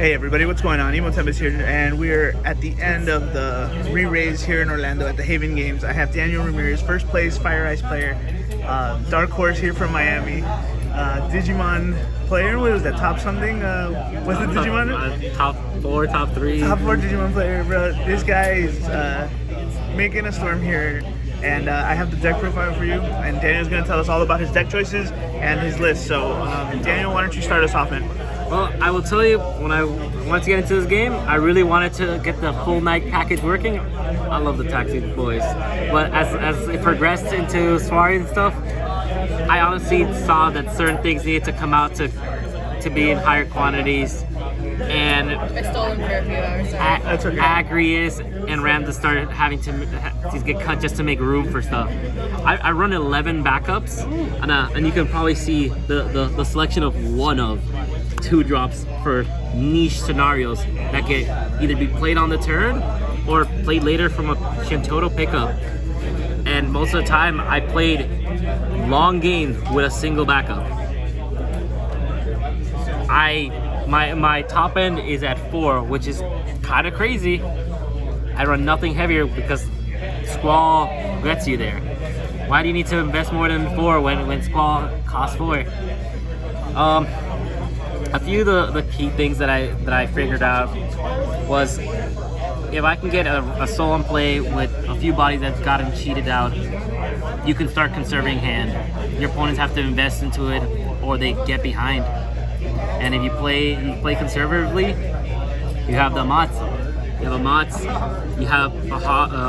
Hey everybody, what's going on? Emotep here, and we're at the end of the Re-Raise here in Orlando at the Haven Games. I have Daniel Ramirez, first place Fire Ice player, Dark Horse here from Miami, Digimon player. What was that? Top something? Was it Digimon? Top 4, top 3. Top 4 Digimon player, bro. This guy is making a storm here. And I have the deck profile for you, and Daniel's going to tell us all about his deck choices and his list. So, Daniel, why don't you start us off, man? Well, I will tell you, when I wanted to get into this game, I really wanted to get the full night package working. I love the Taxi Boys. But as it progressed into soiree and stuff, I honestly saw that certain things needed to come out to be in higher quantities. And I stole them for a few hours. That's okay. Agrius and Ramda started having to get cut just to make room for stuff. I run 11 backups, and you can probably see the selection of one of 2 drops for niche scenarios that can either be played on the turn or played later from a Shintoto pickup. And most of the time, I played long games with a single backup. My top end is at 4, which is kind of crazy. I run nothing heavier because Squall gets you there. Why do you need to invest more than 4 when Squall costs 4? A few of the key things that I figured out was if I can get a soul in play with a few bodies that's gotten cheated out, you can start conserving hand. Your opponents have to invest into it or they get behind. And if you play conservatively, you have the Amats. You have Amats, you have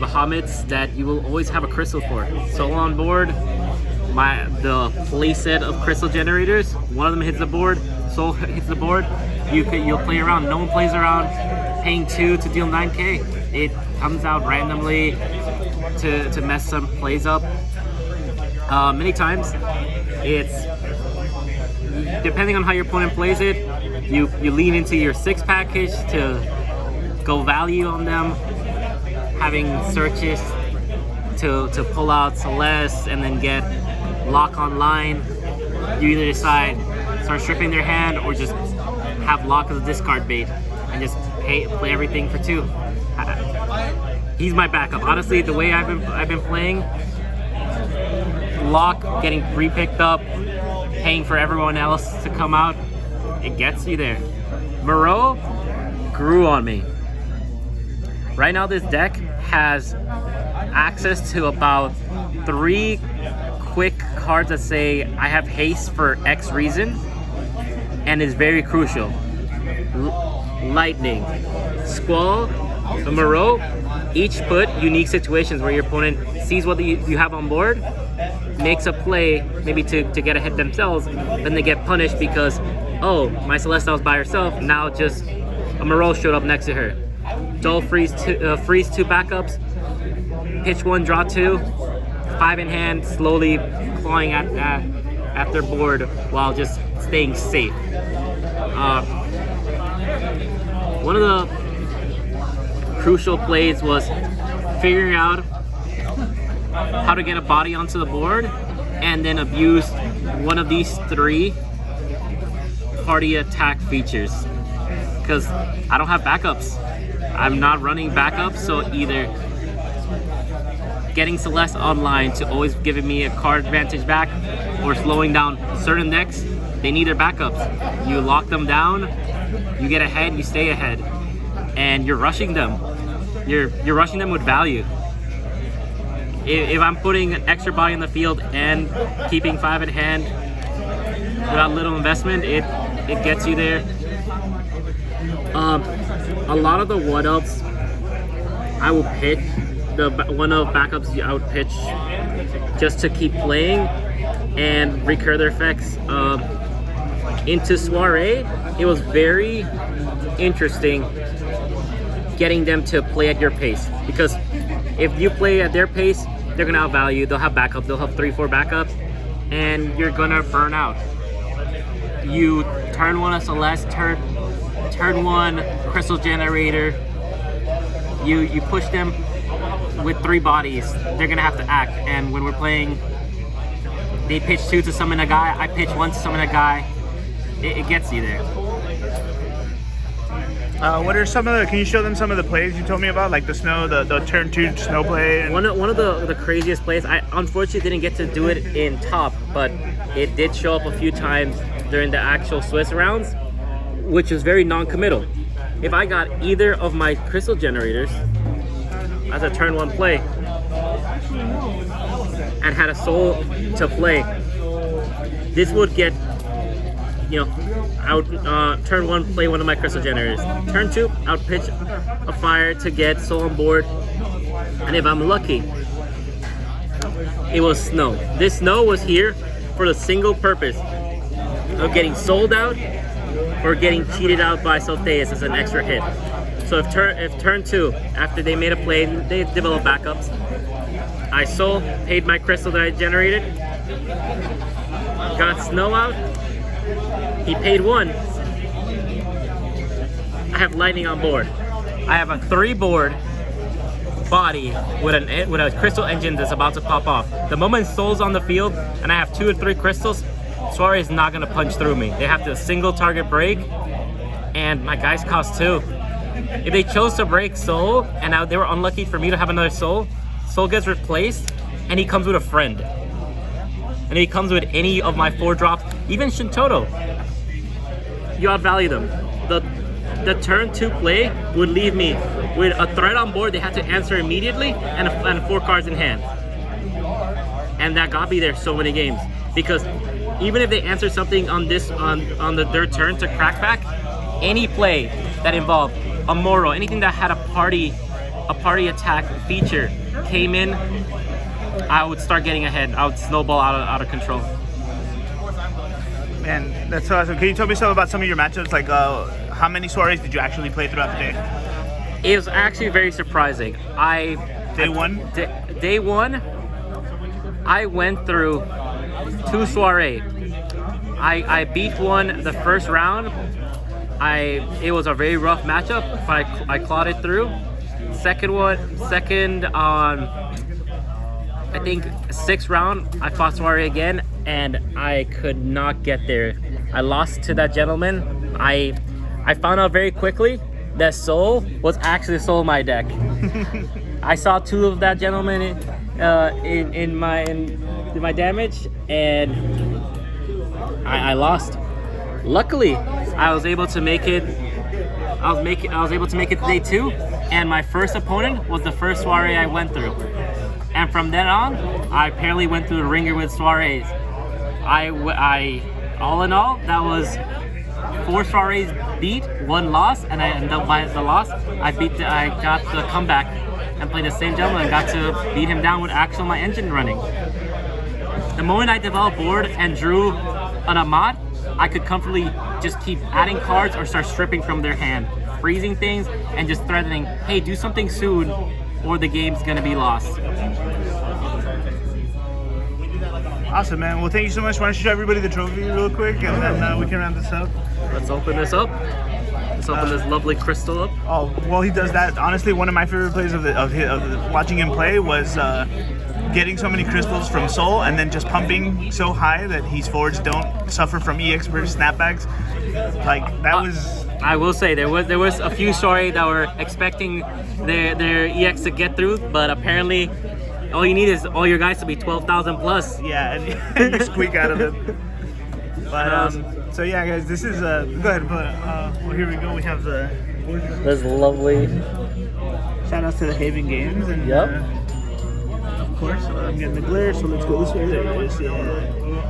Bahamets that you will always have a crystal for. Soul on board, the play set of crystal generators, one of them hits the board, Soul hits the board, you'll play around. No one plays around paying 2 to deal 9k. It comes out randomly to mess some plays up. Many times, it's depending on how your opponent plays it, you lean into your 6 package to go value on them, having searches to pull out Celeste and then get lock online. You either decide start stripping their hand or just have lock as a discard bait and just play everything for 2. He's my backup. Honestly, the way I've been playing, lock getting pre-picked up, paying for everyone else to come out, it gets you there. Moreau grew on me. Right now this deck has access to about 3 quick cards that say I have haste for X reason and is very crucial. Lightning, Squall, and Moreau each put unique situations where your opponent sees what you have on board, makes a play maybe to get a hit themselves, then they get punished because, oh, my Celestial's by herself, now just a Moreau showed up next to her. Dull freeze 2 backups, pitch 1, draw 2, 5 in hand, slowly clawing at their board while just staying safe. One of the crucial plays was figuring out how to get a body onto the board and then abuse one of these 3 party attack features, because I don't have backups. I'm not running backups, so either getting Celeste online to always giving me a card advantage back or slowing down certain decks, they need their backups. You lock them down, you get ahead, you stay ahead, and you're rushing them. You're rushing them with value. If I'm putting an extra body in the field and keeping 5 in hand without little investment, it gets you there. A lot of the one-ups I will pitch, the one-up backups I would pitch just to keep playing and recur their effects. Into soiree, it was very interesting getting them to play at your pace, because if you play at their pace, they're gonna outvalue, they'll have backup, they'll have 3-4 backups, and you're gonna burn out. You turn 1 a Celeste, turn 1 Crystal Generator, you push them with 3 bodies, they're gonna have to act, and when we're playing, they pitch 2 to summon a guy, I pitch 1 to summon a guy, it gets you there. What are some of the? Can you show them some of the plays you told me about, like the snow, the turn 2 snow play? And... One of the craziest plays. I unfortunately didn't get to do it in top, but it did show up a few times during the actual Swiss rounds, which is very non-committal. If I got either of my crystal generators as a turn 1 play and had a soul to play, this would get, I would turn 1 play one of my crystal generators. Turn 2, I would pitch a fire to get soul on board, and if I'm lucky, it was snow. This snow was here for the single purpose of getting sold out or getting cheated out by Salteas as an extra hit. So if turn 2, after they made a play, they developed backups, I sold, paid my crystal that I generated, got snow out, he paid 1, I have lightning on board. I have a 3-board body with a crystal engine that's about to pop off. The moment Soul's on the field and I have 2 or 3 crystals, Suarez is not going to punch through me. They have to single target break, and my guys cost 2. If they chose to break Soul, and now they were unlucky for me to have another Soul, Soul gets replaced, and he comes with a friend. And he comes with any of my 4 drops, even Shintoto. You outvalue them. The turn 2 play would leave me with a threat on board they had to answer immediately, and 4 cards in hand. And that got me there so many games, because even if they answer something on their turn to crack back, any play that involved a Moro, anything that had a party attack feature came in, I would start getting ahead. I would snowball out of control. Man, that's awesome. Can you tell me something about some of your matchups? Like, how many Suarez did you actually play throughout the day? It was actually very surprising. Day one, I went through 2 soiree. I beat one the first round. It was a very rough matchup, but I clawed it through. Second on, I think 6th round, I fought soiree again, and I could not get there. I lost to that gentleman. I found out very quickly that Soul was actually Soul in my deck. I saw 2 of that gentleman in my damage, and I lost. Luckily, I was able to make it. I was able to make it to day 2, and my first opponent was the first soiree I went through. And from then on, I apparently went through the ringer with soirees. I all in all, that was 4 soirees beat, 1 loss, and I ended up by the loss. I got the comeback and played the same gentleman and got to beat him down with my engine running. The moment I developed board and drew an Ahmad, I could comfortably just keep adding cards or start stripping from their hand, freezing things and just threatening, hey, do something soon or the game's gonna be lost. Awesome, man. Well, thank you so much. Why don't you show everybody the trophy real quick, and then we can round this up. Let's open this up. Let's open this lovely crystal up. Oh, while he does that, honestly, one of my favorite plays of watching him play was getting so many crystals from Soul and then just pumping so high that his forwards don't suffer from EX burst snapbacks. Like, that was... I will say there was a few sorry that were expecting their EX to get through, but apparently all you need is all your guys to be 12,000 plus. Yeah, and you squeak out of it. But so yeah, guys, this is go ahead. But well, here we go. We have this lovely. Shout outs to the Haven Games, and yep. Of course, I'm getting the glare, so let's go this way. There it is. Yeah.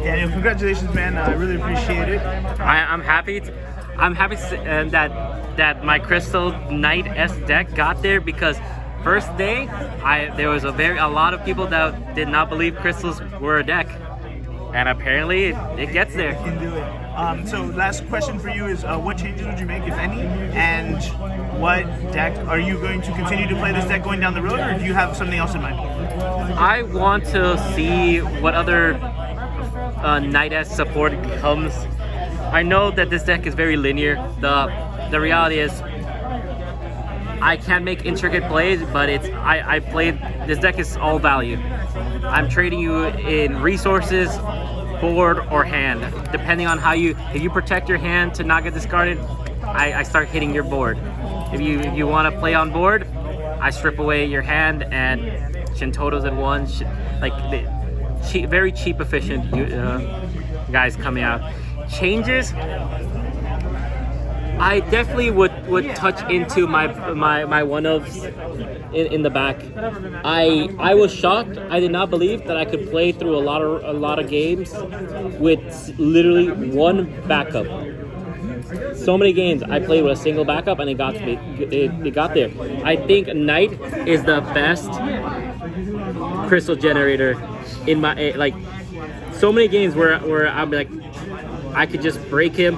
Daniel, congratulations, man. I really appreciate it. I'm happy. I'm happy that my Crystal Knight S deck got there, because first day there was a lot of people that did not believe crystals were a deck, and apparently it gets there. You can do it. So last question for you is what changes would you make, if any, and what deck are you going to continue to play this deck going down the road, or do you have something else in mind? I want to see what other Knight S support comes. I know that this deck is very linear. The reality is I can make intricate plays, but I played this deck is all value. I'm trading you in resources, board, or hand, depending on if you protect your hand to not get discarded. I start hitting your board. If you want to play on board, I strip away your hand and Shintoto's at 1. Like very cheap, efficient guys coming out. Changes. I definitely would touch into my one-ofs in the back. I was shocked. I did not believe that I could play through a lot of games with literally one backup. So many games I played with a single backup and it got me. It got there. I think Knight is the best crystal generator in my like. So many games where I'm like, I could just break him,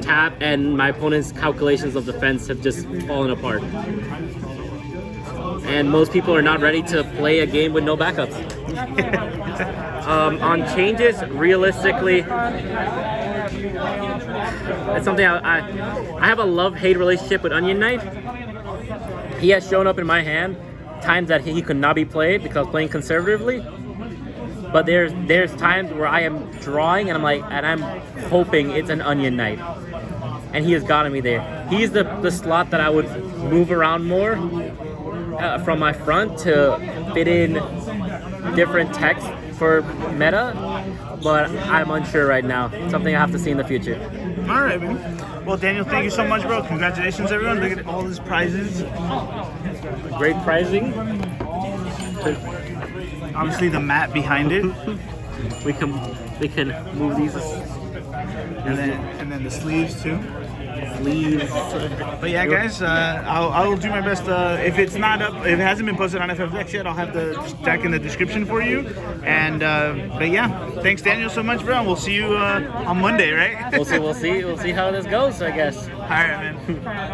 tap, and my opponent's calculations of defense have just fallen apart. And most people are not ready to play a game with no backups. On changes, realistically, it's something I have a love-hate relationship with Onion Knight. He has shown up in my hand times that he could not be played because playing conservatively. But there's times where I am drawing and I'm hoping it's an Onion Knight, and he has gotten me there. He's the slot that I would move around more from my front to fit in different text for meta, but I'm unsure right now. Something I have to see in the future. All right, man. Well, Daniel, thank you so much, bro. Congratulations, everyone. Look at all these prizes. Great prizing. Obviously, the mat behind it. we can move these. And then the sleeves too. Sleeves. But yeah, guys, I will do my best. If it's not up, if it hasn't been posted on FFTCG yet, I'll have the deck in the description for you. And but yeah, thanks Daniel so much, bro. And we'll see you on Monday, right? We'll see how this goes, I guess. All right, man.